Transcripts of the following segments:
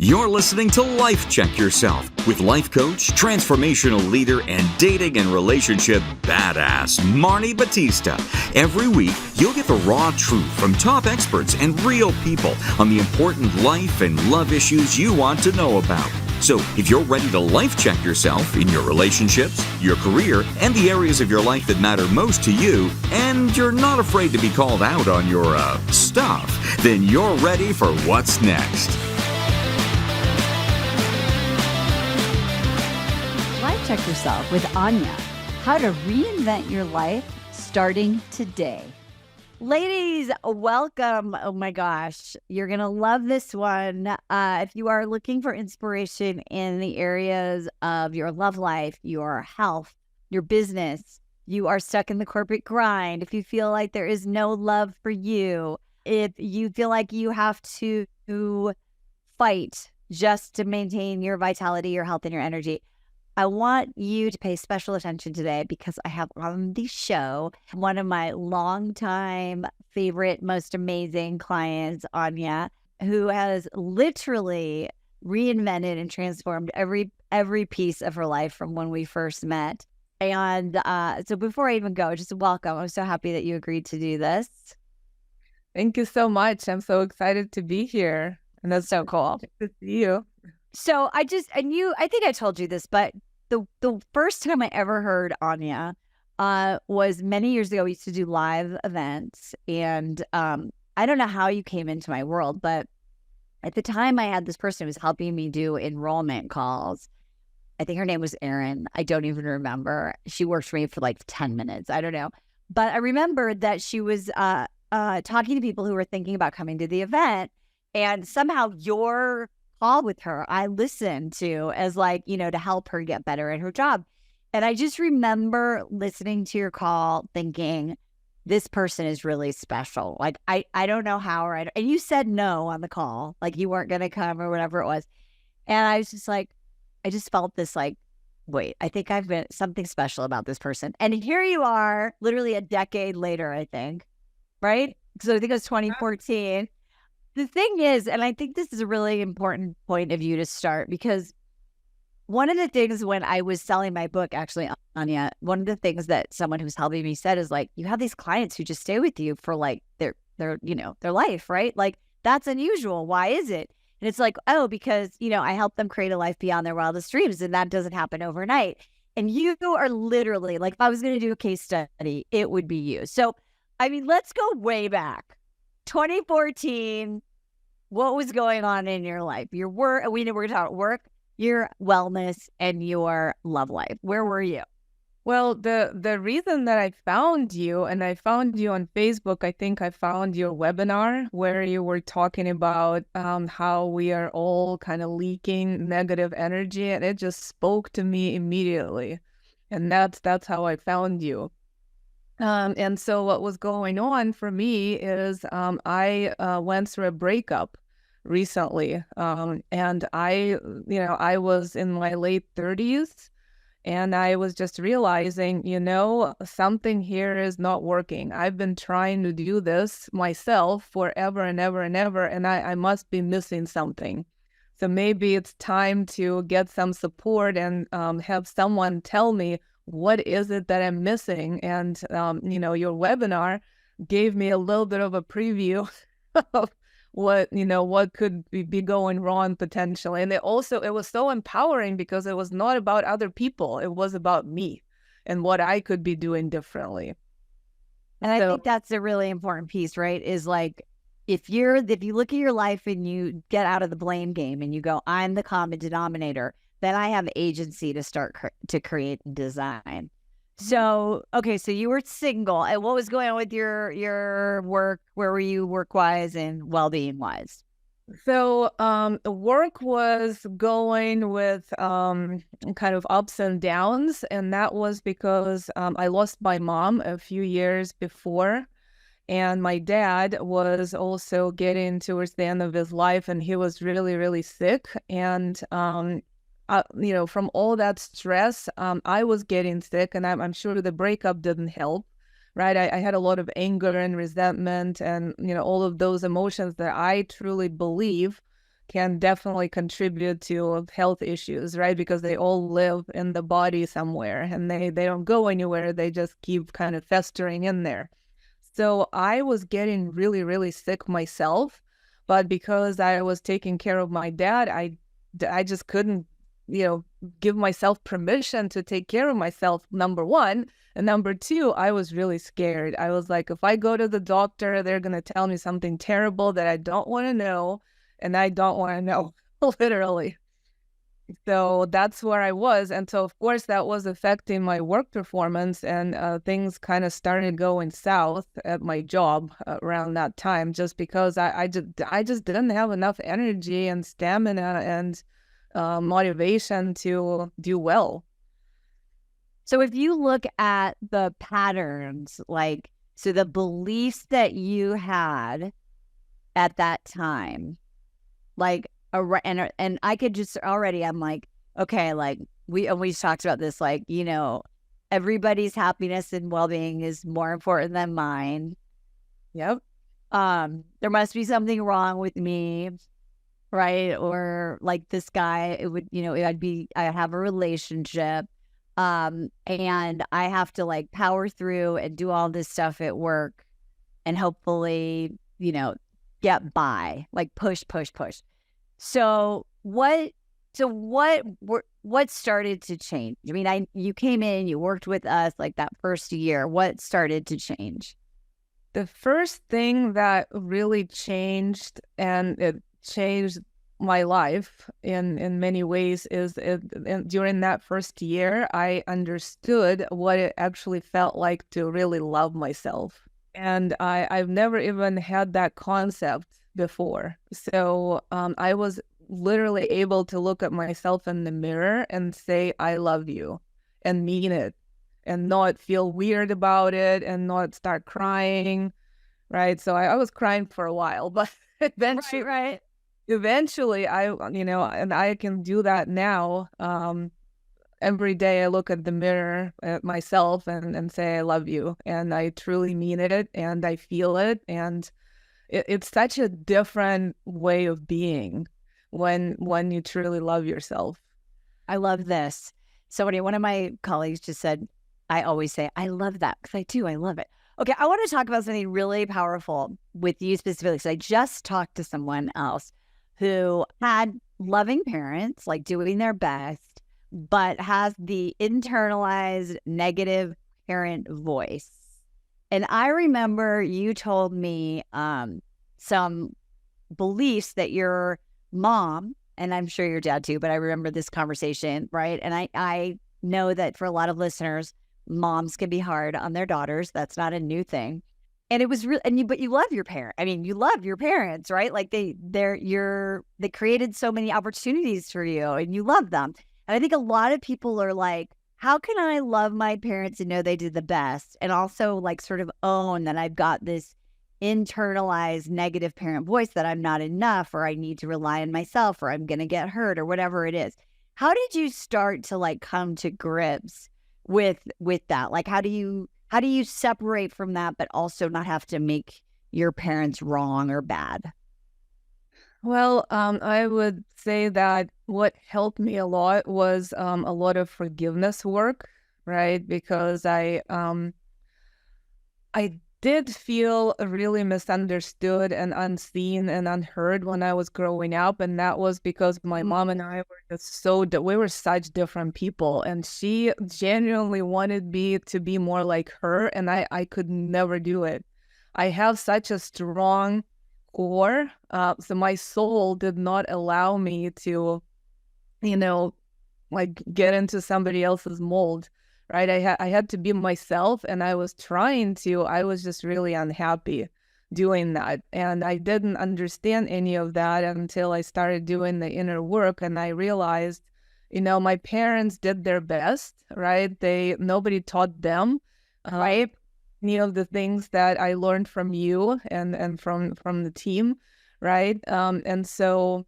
You're listening to Life Check Yourself with life coach, transformational leader, and dating and relationship badass, Marni Battista. Every week, you'll get the raw truth from top experts and real people on the important life and love issues you want to know about. So if you're ready to life check yourself in your relationships, your career, and the areas of your life that matter most to you, and you're not afraid to be called out on your stuff, then you're ready for what's next. Life Check Yourself with Anya. How to reinvent your life starting today. Ladies, welcome. Oh my gosh, you're going to love this one. If you are looking for inspiration in the areas of your love life, your health, your business, you are stuck in the corporate grind, if you feel like there is no love for you, if you feel like you have to fight just to maintain your vitality, your health, and your energy, I want you to pay special attention today because I have on the show one of my longtime favorite, most amazing clients, Anya, who has literally reinvented and transformed every piece of her life from when we first met. And so before I even go, just welcome. I'm so happy that you agreed to do this. Thank you so much. I'm so excited to be here. And that's so cool. Good to see you. So I think I told you this, but the first time I ever heard Anya was many years ago. We used to do live events, and I don't know how you came into my world, but at the time I had this person who was helping me do enrollment calls. I think her name was Erin. I don't even remember. She worked for me for like 10 minutes. I don't know. But I remember that she was talking to people who were thinking about coming to the event, and somehow your call with her I listened to as to help her get better at her job. And I just remember listening to your call thinking, this person is really special. Like, I don't know how, and you said no on the call, like you weren't going to come or whatever it was. And I was just like, I just felt this wait, I think I've been something special about this person. And here you are literally a decade later, I think, right? So I think it was 2014. The thing is, and I think this is a really important point of view to start, because one of the things when I was selling my book, actually, Anya, one of the things that someone who's helping me said is you have these clients who just stay with you for their life, right? That's unusual. Why is it? And it's because, I help them create a life beyond their wildest dreams. And that doesn't happen overnight. And you are literally if I was going to do a case study, it would be you. So, let's go way back. 2014, what was going on in your life? Your work, we're going to talk about work, your wellness, and your love life. Where were you? Well, the reason that I found you, and I found you on Facebook, I think I found your webinar where you were talking about how we are all kind of leaking negative energy, and it just spoke to me immediately. And that's how I found you. And so what was going on for me is I went through a breakup recently. And I was in my late 30s, and I was just realizing, something here is not working. I've been trying to do this myself forever and ever and ever, and I must be missing something. So maybe it's time to get some support and have someone tell me, what is it that I'm missing? And, your webinar gave me a little bit of a preview of what could be going wrong potentially. And it was so empowering because it was not about other people. It was about me and what I could be doing differently. And I think that's a really important piece, right? Is if you look at your life and you get out of the blame game and you go, I'm the common denominator, then I have agency to start to create and design. So, okay, so you were single. And what was going on with your work? Where were you work-wise and well-being-wise? So work was going with kind of ups and downs. And that was because I lost my mom a few years before. And my dad was also getting towards the end of his life, and he was really, really sick. And from all that stress, I was getting sick, and I'm sure the breakup didn't help, right? I had a lot of anger and resentment and, all of those emotions that I truly believe can definitely contribute to health issues, right? Because they all live in the body somewhere, and they don't go anywhere. They just keep kind of festering in there. So I was getting really, really sick myself, but because I was taking care of my dad, I just couldn't, give myself permission to take care of myself, number one. And number two, I was really scared. I was like, if I go to the doctor, they're going to tell me something terrible that I don't want to know. And I don't want to know, literally. So that's where I was. And so, of course, that was affecting my work performance, and things kind of started going south at my job around that time, just because I just didn't have enough energy and stamina and motivation to do well. So if you look at the patterns, so the beliefs that you had at that time, and I could just already, I'm like, okay, we talked about this, everybody's happiness and well-being is more important than mine. Yep. There must be something wrong with me, right? Or this guy, I have a relationship, and I have to power through and do all this stuff at work and hopefully, get by, push. So what started to change? I mean, you came in, you worked with us that first year. What started to change? The first thing that really changed, and it changed my life in many ways, is during that first year, I understood what it actually felt like to really love myself. And I've never even had that concept before. So I was literally able to look at myself in the mirror and say, I love you, and mean it, and not feel weird about it, and not start crying, right? So I was crying for a while, but eventually, right. Eventually and I can do that now. Every day I look at the mirror at myself and say, I love you. And I truly mean it, and I feel it. And it's such a different way of being when you truly love yourself. I love this. One of my colleagues just said, I always say, I love that, because I do. I love it. Okay, I want to talk about something really powerful with you specifically. So I just talked to someone else who had loving parents, doing their best, but has the internalized negative parent voice. And I remember you told me some beliefs that your mom, and I'm sure your dad too, but I remember this conversation, right? And I know that for a lot of listeners, moms can be hard on their daughters. That's not a new thing. And it was real, but you love your parent. I mean, you love your parents, right? They created so many opportunities for you, and you love them. And I think a lot of people are like, how can I love my parents and know they did the best, and also sort of own that I've got this internalized negative parent voice that I'm not enough, or I need to rely on myself, or I'm going to get hurt, or whatever it is. How did you start to come to grips with that? How do you separate from that, but also not have to make your parents wrong or bad? Well, I would say that what helped me a lot was a lot of forgiveness work, right? Because I did feel really misunderstood and unseen and unheard when I was growing up, and that was because my mom and I were just we were such different people, and she genuinely wanted me to be more like her, and I could never do it. I have such a strong core, so my soul did not allow me to, get into somebody else's mold. Right, I had to be myself, and I was just really unhappy doing that. And I didn't understand any of that until I started doing the inner work, and I realized, my parents did their best, right? Nobody taught them, right? The things that I learned from you and from the team, right? And so,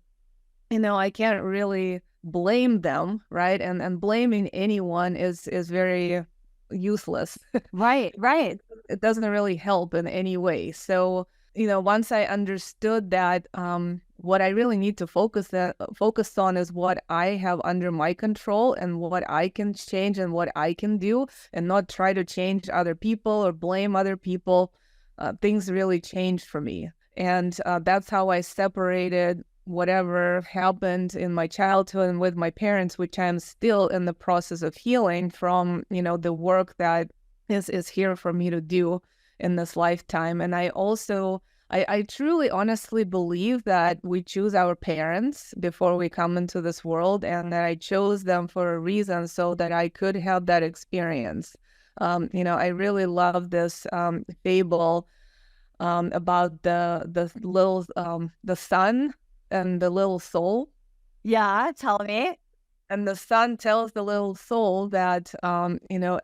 I can't really blame them, right? And blaming anyone is very useless. Right. It doesn't really help in any way. So once I understood that, what I really need to focus on is what I have under my control and what I can change and what I can do, and not try to change other people or blame other people. Things really changed for me. And that's how I separated whatever happened in my childhood and with my parents, which I'm still in the process of healing from, the work that is here for me to do in this lifetime. And I truly honestly believe that we choose our parents before we come into this world, and that I chose them for a reason so that I could have that experience. I really love this fable about the little the sun and the little soul. Yeah, tell me. And the sun tells the little soul that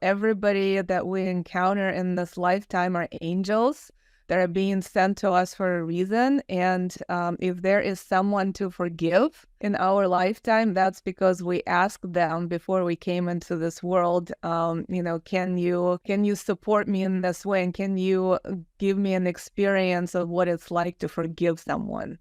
everybody that we encounter in this lifetime are angels that are being sent to us for a reason. And if there is someone to forgive in our lifetime, that's because we asked them before we came into this world, can you support me in this way? And can you give me an experience of what it's like to forgive someone?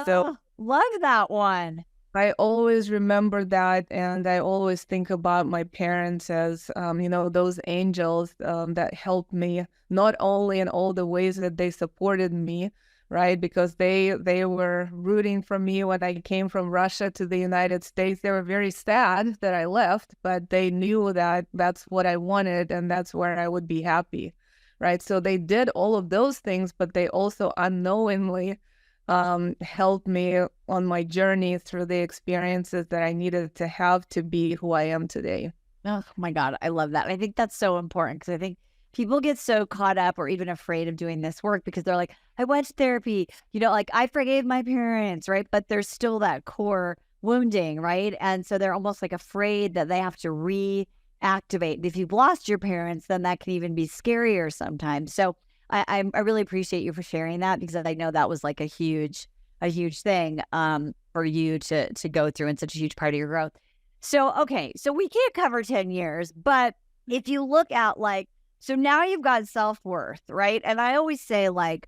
So love that one. I always remember that, and I always think about my parents as, those angels that helped me, not only in all the ways that they supported me, right? Because they were rooting for me when I came from Russia to the United States. They were very sad that I left, but they knew that that's what I wanted and that's where I would be happy, right? So they did all of those things, but they also unknowingly helped me on my journey through the experiences that I needed to have to be who I am today. Oh my God, I love that. I think that's so important, because I think people get so caught up or even afraid of doing this work because they're like, I went to therapy, like I forgave my parents, right? But there's still that core wounding, right? And so they're almost like afraid that they have to reactivate. If you've lost your parents, then that can even be scarier sometimes. So I really appreciate you for sharing that, because I know that was like a huge thing for you to go through, and such a huge part of your growth. So, okay, so we can't cover 10 years, but if you look at so now you've got self-worth, right? And I always say that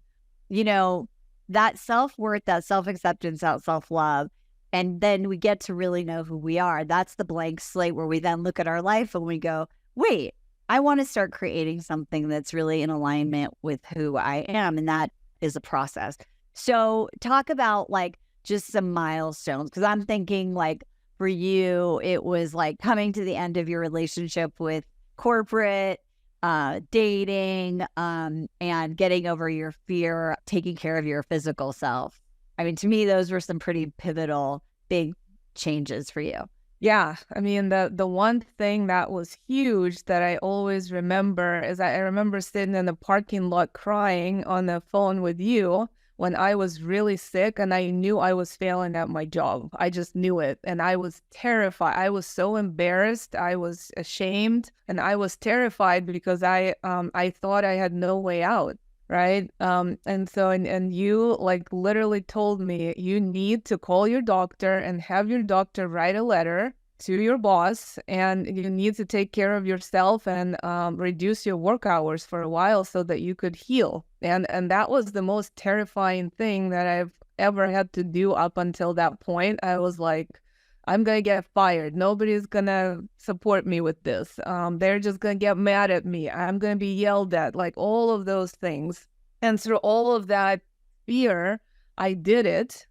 self-worth, that self-acceptance, that self-love, and then we get to really know who we are. That's the blank slate where we then look at our life and we go, wait, I want to start creating something that's really in alignment with who I am. And that is a process. So talk about just some milestones, because I'm thinking for you, it was coming to the end of your relationship with corporate, dating, and getting over your fear, taking care of your physical self. I mean, to me, those were some pretty pivotal, big changes for you. Yeah, I mean, the one thing that was huge that I always remember is I remember sitting in the parking lot crying on the phone with you when I was really sick and I knew I was failing at my job. I just knew it. And I was terrified. I was so embarrassed. I was ashamed, and I was terrified because I thought I had no way out. Right. And so you literally told me you need to call your doctor and have your doctor write a letter to your boss, and you need to take care of yourself and reduce your work hours for a while so that you could heal. And that was the most terrifying thing that I've ever had to do up until that point. I was like, I'm going to get fired. Nobody's going to support me with this. They're just going to get mad at me. I'm going to be yelled at, all of those things. And through all of that fear, I did it.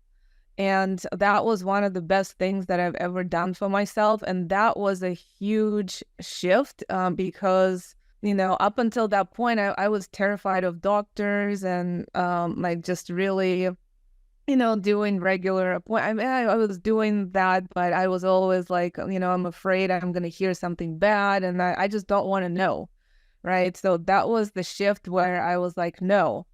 And that was one of the best things that I've ever done for myself. And that was a huge shift because, up until that point, I was terrified of doctors and just really doing regular appointments. I was doing that, but I was always I'm afraid I'm going to hear something bad, and I just don't want to know, right? So that was the shift where I was like, no,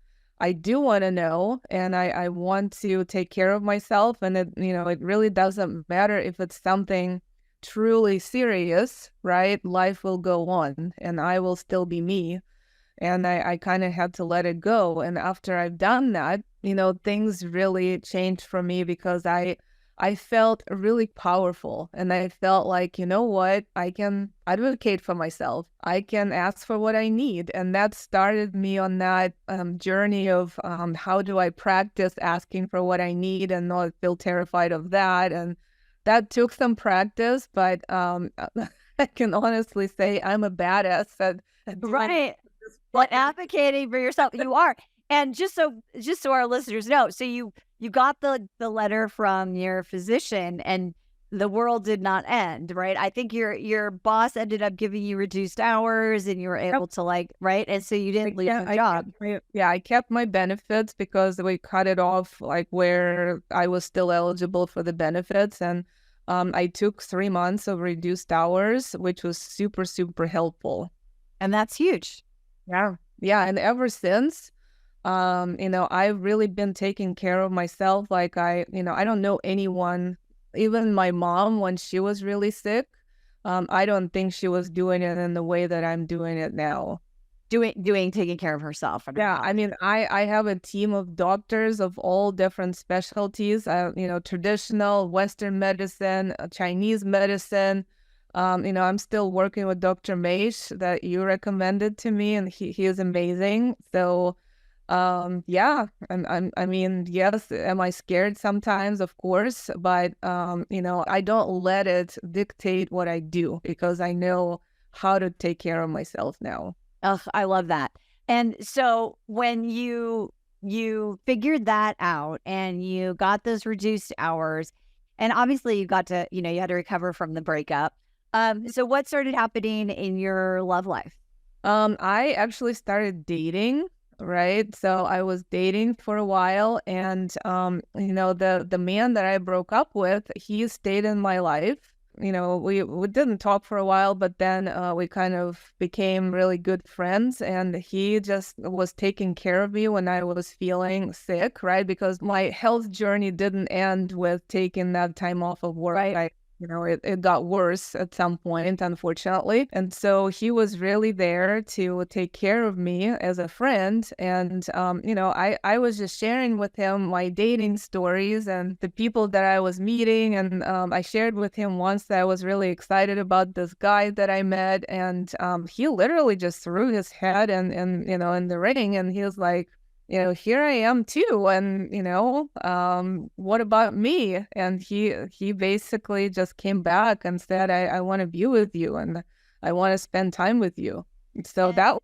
I do want to know, and I want to take care of myself, and it really doesn't matter if it's something truly serious, right? Life will go on, and I will still be me. And I kind of had to let it go. And after I've done that, things really changed for me because I I felt really powerful. And I felt like, you know what, I can advocate for myself. I can ask for what I need. And that started me on that journey of how do I practice asking for what I need and not feel terrified of that. And that took some practice, but I can honestly say I'm a badass at doing Right. this. But advocating for yourself, you are. And just so our listeners know, so you got the letter from your physician, and the world did not end, right? I think your boss ended up giving you reduced hours, and you were able to right, and so you didn't lose your job. I kept my benefits because we cut it off like where I was still eligible for the benefits, and I took 3 months of reduced hours, which was super, super helpful. And that's huge. Yeah. And ever since, I've really been taking care of myself. Like I don't know anyone, even my mom, when she was really sick, I don't think she was doing it in the way that I'm doing it now. Taking care of herself. Yeah, I mean, I have a team of doctors of all different specialties, traditional Western medicine, Chinese medicine. I'm still working with Dr. Meish that you recommended to me, and he is amazing. So, I mean, yes, am I scared sometimes? Of course, but I don't let it dictate what I do because I know how to take care of myself now. Oh, I love that. And so when you figured that out and you got those reduced hours, and obviously you got to, you had to recover from the breakup. So what started happening in your love life? I actually started dating, right? So I was dating for a while, and the man that I broke up with, he stayed in my life. We didn't talk for a while, but then we kind of became really good friends, and he just was taking care of me when I was feeling sick, right? Because my health journey didn't end with taking that time off of work. Right. It got worse at some point, unfortunately. And so he was really there to take care of me as a friend. And, I was just sharing with him my dating stories and the people that I was meeting. And I shared with him once that I was really excited about this guy that I met. And he literally just threw his head in the ring. And he was like, here I am too. And, what about me? And he basically just came back and said, I want to be with you and I want to spend time with you. So that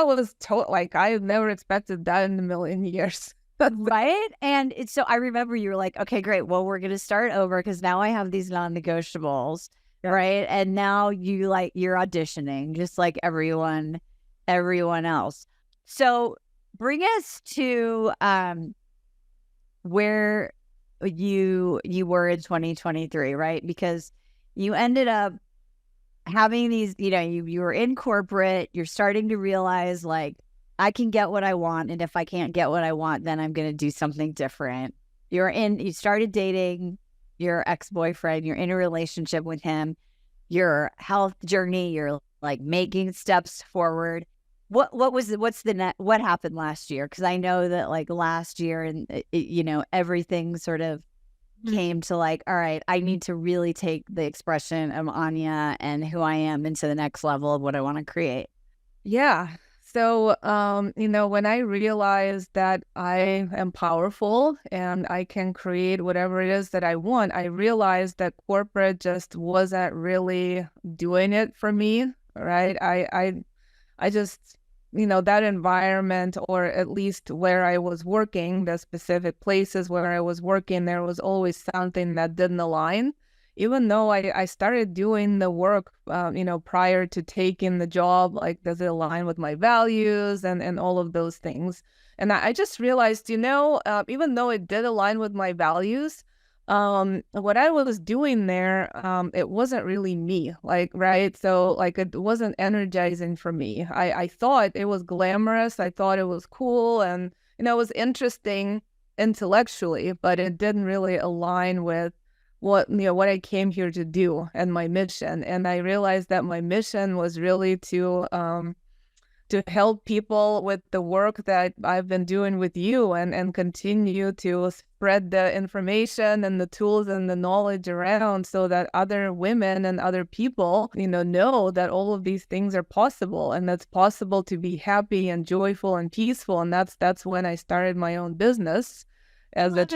was like, I never expected that in a million years. Right. And so I remember you were like, okay, great. Well, we're going to start over because now I have these non-negotiables. Yeah. Right. And now you're auditioning just like everyone else. So bring us to where you were in 2023, right? Because you ended up having these, you were in corporate, you're starting to realize like, I can get what I want. And if I can't get what I want, then I'm going to do something different. You started dating your ex-boyfriend, you're in a relationship with him, your health journey, you're like making steps forward. What happened last year? Because I know that like last year and everything sort of came to like, all right, I need to really take the expression of Anya and who I am into the next level of what I want to create. Yeah. So, when I realized that I am powerful and I can create whatever it is that I want, I realized that corporate just wasn't really doing it for me, right? I just, that environment, or at least where I was working, the specific places where I was working, there was always something that didn't align. Even though I started doing the work, prior to taking the job, like, does it align with my values and all of those things? And I just realized, even though it did align with my values, what I was doing there, it wasn't really me, like, right? So like, it wasn't energizing for me. I thought it was glamorous. I thought it was cool. And, it was interesting intellectually, but it didn't really align with what I came here to do and my mission. And I realized that my mission was really to to help people with the work that I've been doing with you, and continue to spread the information and the tools and the knowledge around so that other women and other people, know that all of these things are possible, and that's possible to be happy and joyful and peaceful. And that's when I started my own business as a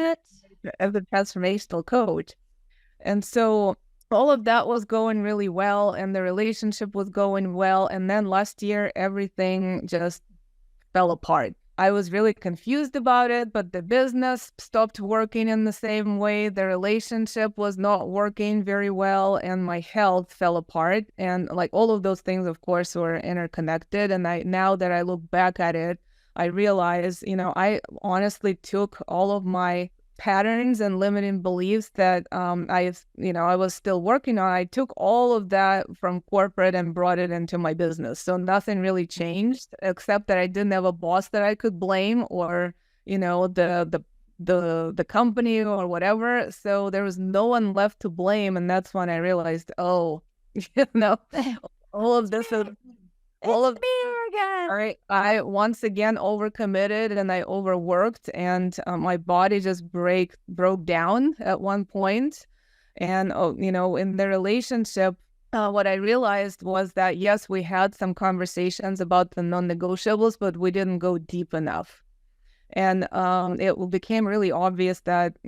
transformational coach. And so all of that was going really well, and the relationship was going well. And then last year, everything just fell apart. I was really confused about it, but the business stopped working in the same way. The relationship was not working very well, and my health fell apart. And like all of those things, of course, were interconnected. And now that I look back at it, I realize, I honestly took all of my patterns and limiting beliefs that I was still working on. I took all of that from corporate and brought it into my business. So nothing really changed, except that I didn't have a boss that I could blame, or the company or whatever. So there was no one left to blame, and that's when I realized, all of this is. All of me again. All right. I once again overcommitted and I overworked, and my body just broke down at one point. And in the relationship, what I realized was that yes, we had some conversations about the non-negotiables, but we didn't go deep enough. And it became really obvious that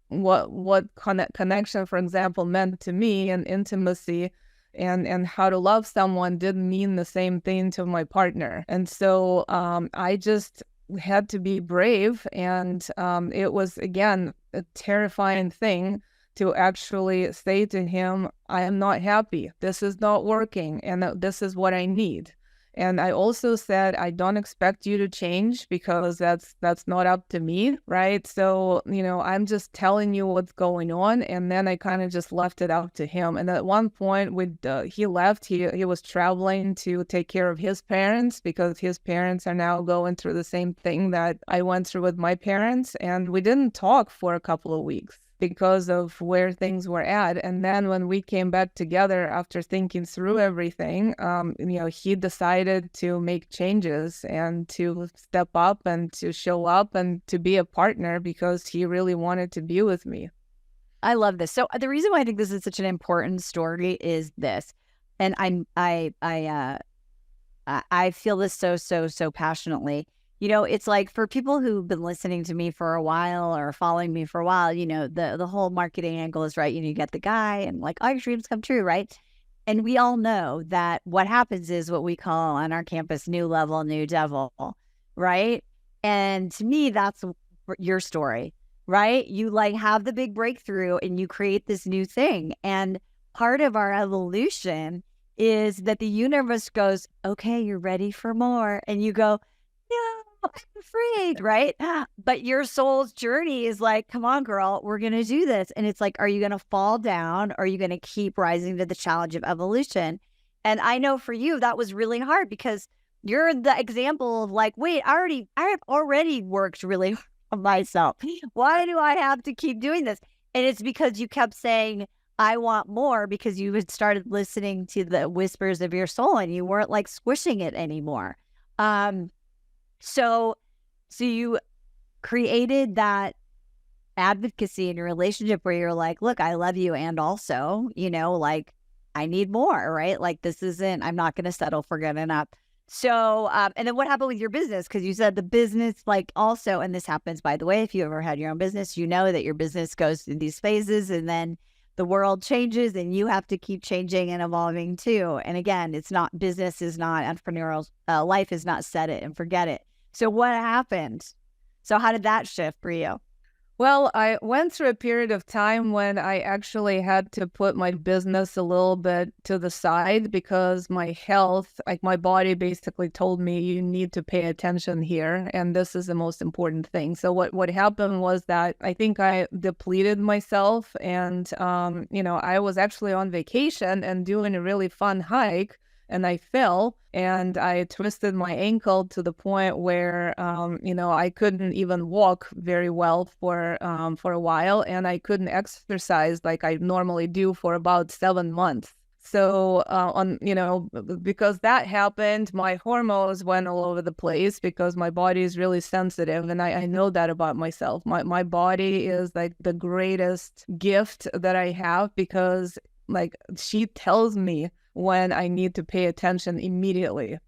what connection, for example, meant to me, and intimacy, and how to love someone didn't mean the same thing to my partner. And so I just had to be brave. And it was, again, a terrifying thing to actually say to him, I am not happy. This is not working. And this is what I need. And I also said, I don't expect you to change, because that's not up to me, right? So, I'm just telling you what's going on. And then I kind of just left it up to him. And at one point, he left. He was traveling to take care of his parents, because his parents are now going through the same thing that I went through with my parents. And we didn't talk for a couple of weeks because of where things were at. And then when we came back together after thinking through everything, he decided to make changes and to step up and to show up and to be a partner, because he really wanted to be with me. I love this. So the reason why I think this is such an important story is this, and I feel this so passionately. It's like, for people who've been listening to me for a while or following me for a while, the whole marketing angle is right. You get the guy and like, all your dreams come true, right? And we all know that what happens is what we call on our campus new level, new devil, right? And to me, that's your story, right? You like have the big breakthrough and you create this new thing. And part of our evolution is that the universe goes, okay, you're ready for more. And you go, no, I'm afraid, right? But your soul's journey is like, come on, girl, we're going to do this. And it's like, are you going to fall down? Or are you going to keep rising to the challenge of evolution? And I know for you, that was really hard, because you're the example of like, wait, I have already worked really hard on myself. Why do I have to keep doing this? And it's because you kept saying, I want more, because you had started listening to the whispers of your soul and you weren't like squishing it anymore. So you created that advocacy in your relationship where you're like, look, I love you. And also, like, I need more, right? Like, I'm not going to settle for good enough. So, and then what happened with your business? Because you said the business, like, also, and this happens, by the way, if you ever had your own business, that your business goes through these phases, and then the world changes and you have to keep changing and evolving too. And again, business is not entrepreneurial. Life is not set it and forget it. So what happened? So how did that shift for you? Well, I went through a period of time when I actually had to put my business a little bit to the side, because my health, like my body basically told me, you need to pay attention here. And this is the most important thing. So what happened was that I think I depleted myself, and, I was actually on vacation and doing a really fun hike, and I fell and I twisted my ankle to the point where, I couldn't even walk very well for a while, and I couldn't exercise like I normally do for about 7 months. So because that happened, my hormones went all over the place because my body is really sensitive, and I know that about myself. My body is like the greatest gift that I have, because like she tells me when I need to pay attention immediately.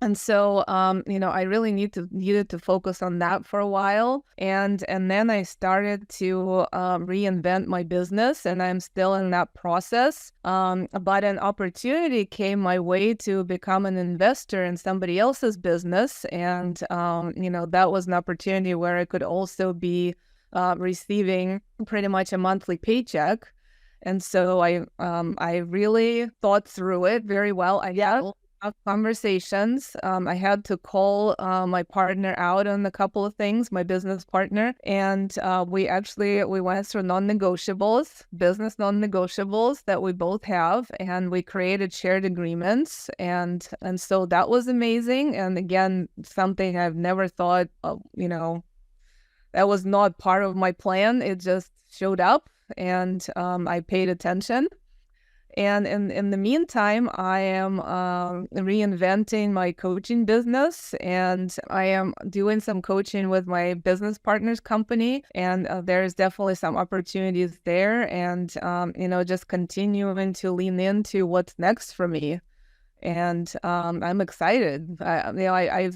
And so, I really needed to focus on that for a while, and then I started to reinvent my business, and I'm still in that process. But an opportunity came my way to become an investor in somebody else's business, and that was an opportunity where I could also be receiving pretty much a monthly paycheck. And so I really thought through it very well. I had conversations. I had to call my partner out on a couple of things, my business partner, and we went through business non-negotiables that we both have, and we created shared agreements, and so that was amazing. And again, something I've never thought of, that was not part of my plan. It just showed up, and I paid attention. And in the meantime, I am reinventing my coaching business, and I am doing some coaching with my business partner's company, and there's definitely some opportunities there, and just continuing to lean into what's next for me. And I'm excited. I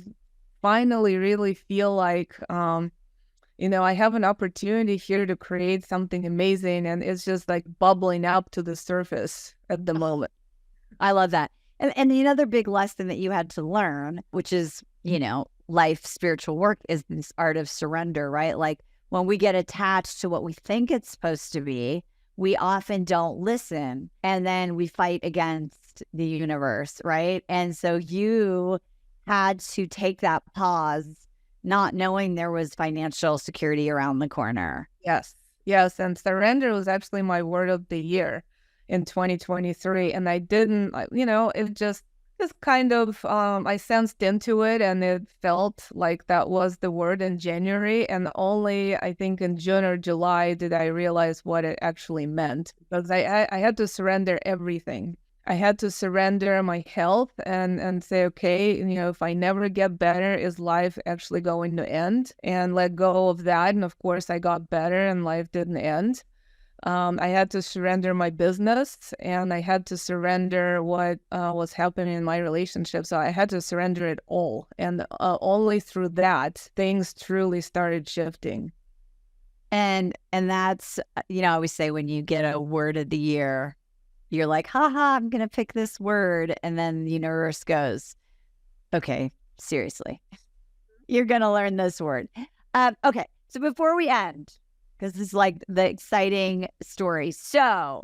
finally really feel like I have an opportunity here to create something amazing, and it's just like bubbling up to the surface at the moment. I love that. And the other big lesson that you had to learn, which is, life, spiritual work, is this art of surrender, right? Like when we get attached to what we think it's supposed to be, we often don't listen, and then we fight against the universe, right? And so you had to take that pause, not knowing there was financial security around the corner. Yes. And surrender was actually my word of the year in 2023. And I didn't, it just kind of, I sensed into it, and it felt like that was the word in January. And only, I think, in June or July did I realize what it actually meant, because I had to surrender everything. I had to surrender my health and say, okay, if I never get better, is life actually going to end? And let go of that. And of course, I got better, and life didn't end. I had to surrender my business, and I had to surrender what was happening in my relationship. So I had to surrender it all. And only through that, things truly started shifting. And that's, I always say, when you get a word of the year, you're like, haha, I'm going to pick this word. And then the universe goes, okay, seriously, you're going to learn this word. Okay. So before we end, because this is like the exciting story. So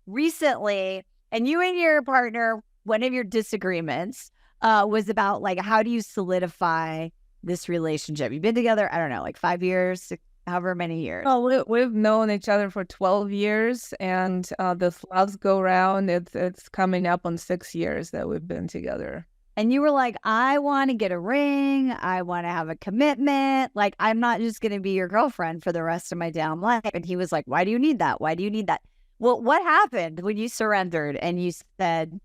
recently, and you and your partner, one of your disagreements was about like, how do you solidify this relationship? You've been together, I don't know, like 5 years, however many years. Well, we've known each other for 12 years, and this last go round, it's coming up on 6 years that we've been together. And you were like, I want to get a ring. I want to have a commitment. Like, I'm not just going to be your girlfriend for the rest of my damn life. And he was like, why do you need that? Why do you need that? Well, what happened when you surrendered and you said,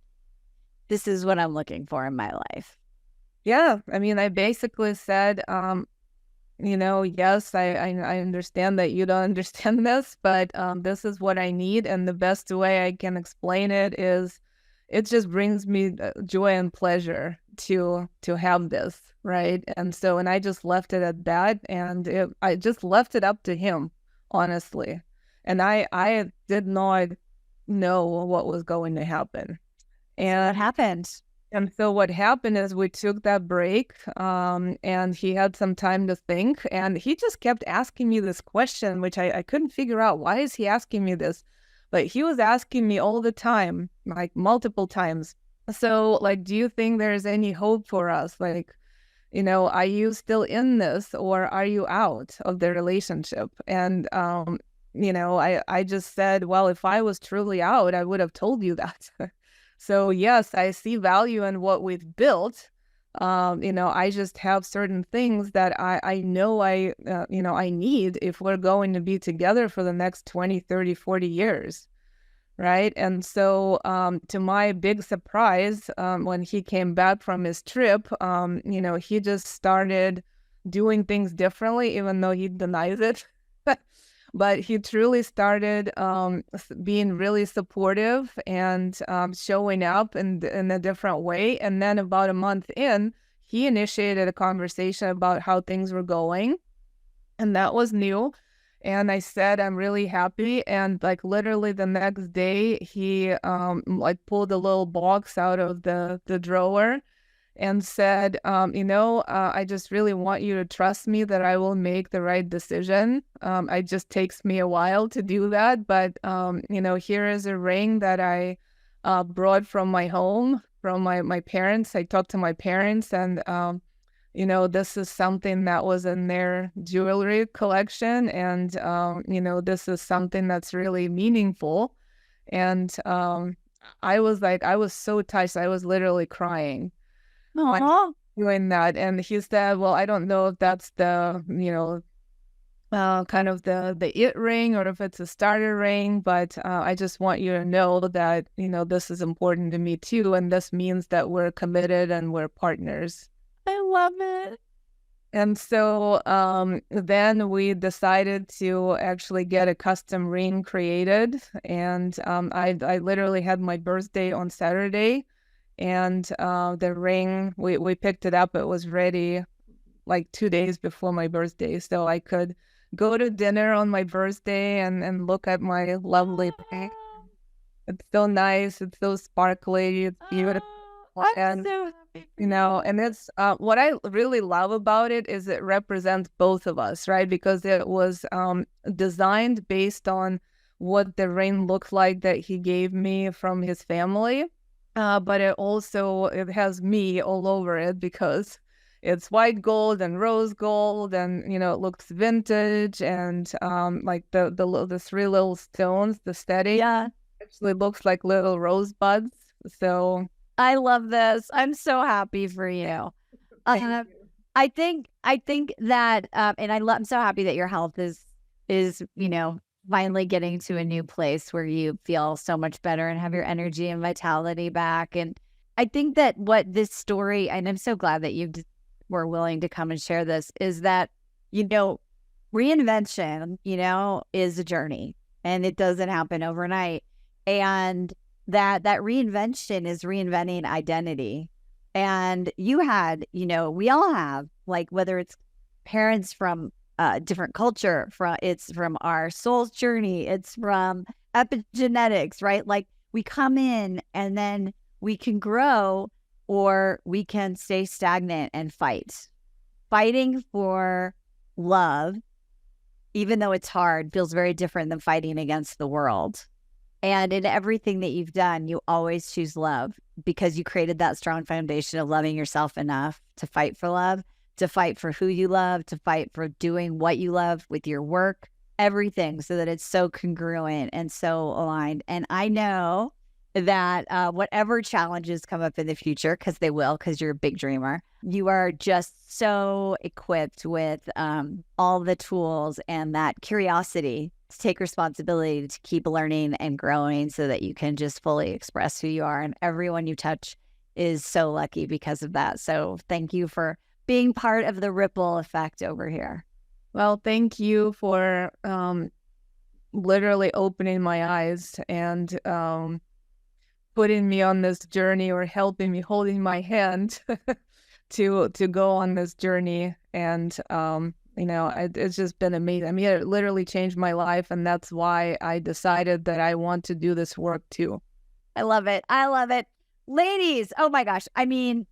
this is what I'm looking for in my life? Yeah. I mean, I basically said, yes, I understand that you don't understand this, but this is what I need. And the best way I can explain it is, it just brings me joy and pleasure to have this, right? And I just left it at that, and I just left it up to him, honestly. And I did not know what was going to happen. And what happened? And so what happened is we took that break, and he had some time to think, and he just kept asking me this question, which I couldn't figure out. Why is he asking me this? But he was asking me all the time, like multiple times. So, like, do you think there's any hope for us? Like, are you still in this, or are you out of the relationship? And, I just said, well, if I was truly out, I would have told you that. So, yes, I see value in what we've built. I just have certain things that I know I need if we're going to be together for the next 20, 30, 40 years. right? And so to my big surprise, when he came back from his trip, he just started doing things differently, even though he denies it. But he truly started being really supportive and showing up in a different way. And then about a month in, he initiated a conversation about how things were going. And that was new. And I said, I'm really happy. And like literally the next day, he pulled a little box out of the drawer and said, I just really want you to trust me that I will make the right decision. It just takes me a while to do that. But, here is a ring that I brought from my home, from my parents. I talked to my parents, and, this is something that was in their jewelry collection. And, this is something that's really meaningful. And I was so touched. I was literally crying. Doing that. And he said, well, I don't know if that's the, kind of the it ring or if it's a starter ring, but I just want you to know that, this is important to me too. And this means that we're committed and we're partners. I love it. And so then we decided to actually get a custom ring created. And I literally had my birthday on Saturday. And the ring, we picked it up. It was ready like 2 days before my birthday. So I could go to dinner on my birthday and look at my lovely ring. It's so nice. It's so sparkly. It's beautiful. I'm so happy. And it's what I really love about it is it represents both of us, right? Because it was designed based on what the ring looked like that he gave me from his family. But it has me all over it because it's white gold and rose gold, and it looks vintage, and like the three little stones, the steady, actually looks like little rosebuds. So I love this. I'm so happy for you. I think that, and I'm so happy that your health is finally getting to a new place where you feel so much better and have your energy and vitality back. And I think that what this story, and I'm so glad that you were willing to come and share this, is that, reinvention, is a journey and it doesn't happen overnight. And that reinvention is reinventing identity. And you had, we all have, like, whether it's parents from different culture, it's from our soul's journey, it's from epigenetics, right? Like, we come in and then we can grow, or we can stay stagnant and fighting for love, even though it's hard, feels very different than fighting against the world. And in everything that you've done, you always choose love because you created that strong foundation of loving yourself enough to fight for love, to fight for who you love, to fight for doing what you love with your work, everything, so that it's so congruent and so aligned. And I know that whatever challenges come up in the future, because they will, because you're a big dreamer, you are just so equipped with all the tools and that curiosity to take responsibility, to keep learning and growing so that you can just fully express who you are. And everyone you touch is so lucky because of that. So thank you for being part of the ripple effect over here. Well, thank you for literally opening my eyes and putting me on this journey, or helping me, holding my hand to go on this journey. And it's just been amazing. I mean, it literally changed my life, and that's why I decided that I want to do this work too. I love it. Ladies, oh my gosh. I mean,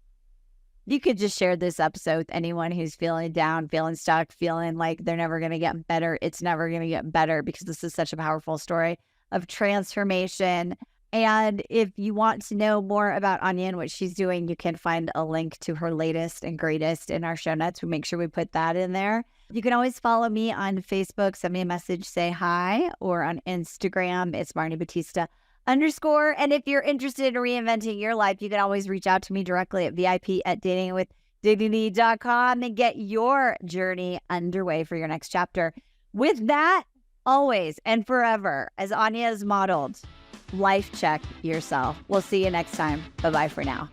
you could just share this episode with anyone who's feeling down, feeling stuck, feeling like they're never going to get better. It's never going to get better, because this is such a powerful story of transformation. And if you want to know more about Anya and what she's doing, you can find a link to her latest and greatest in our show notes. We make sure we put that in there. You can always follow me on Facebook, send me a message, say hi, or on Instagram, it's Marni Battista _. And if you're interested in reinventing your life, you can always reach out to me directly at VIP@datingwithdignity.com and get your journey underway for your next chapter. With that, always and forever, as Anya has modeled, life check yourself. We'll see you next time. Bye-bye for now.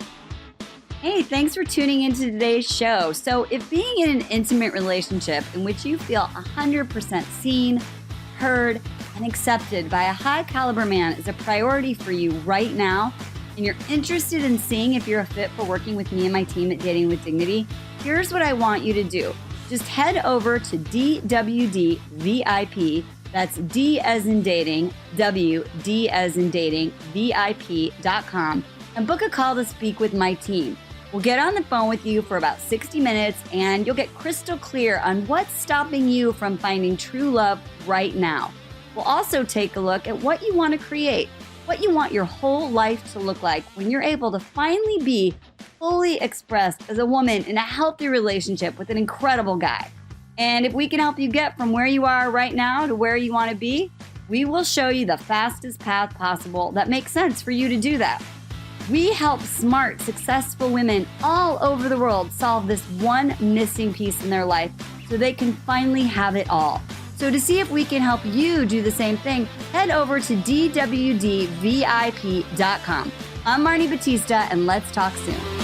Hey, thanks for tuning into today's show. So if being in an intimate relationship in which you feel 100% seen, heard, and accepted by a high caliber man is a priority for you right now, and you're interested in seeing if you're a fit for working with me and my team at Dating with Dignity, here's what I want you to do. Just head over to DWD VIP, that's D as in dating, W, D as in dating, VIP.com, and book a call to speak with my team. We'll get on the phone with you for about 60 minutes and you'll get crystal clear on what's stopping you from finding true love right now. We'll also take a look at what you want to create, what you want your whole life to look like when you're able to finally be fully expressed as a woman in a healthy relationship with an incredible guy. And if we can help you get from where you are right now to where you want to be, we will show you the fastest path possible that makes sense for you to do that. We help smart, successful women all over the world solve this one missing piece in their life so they can finally have it all. So to see if we can help you do the same thing, head over to DWDVIP.com. I'm Marni Battista, and let's talk soon.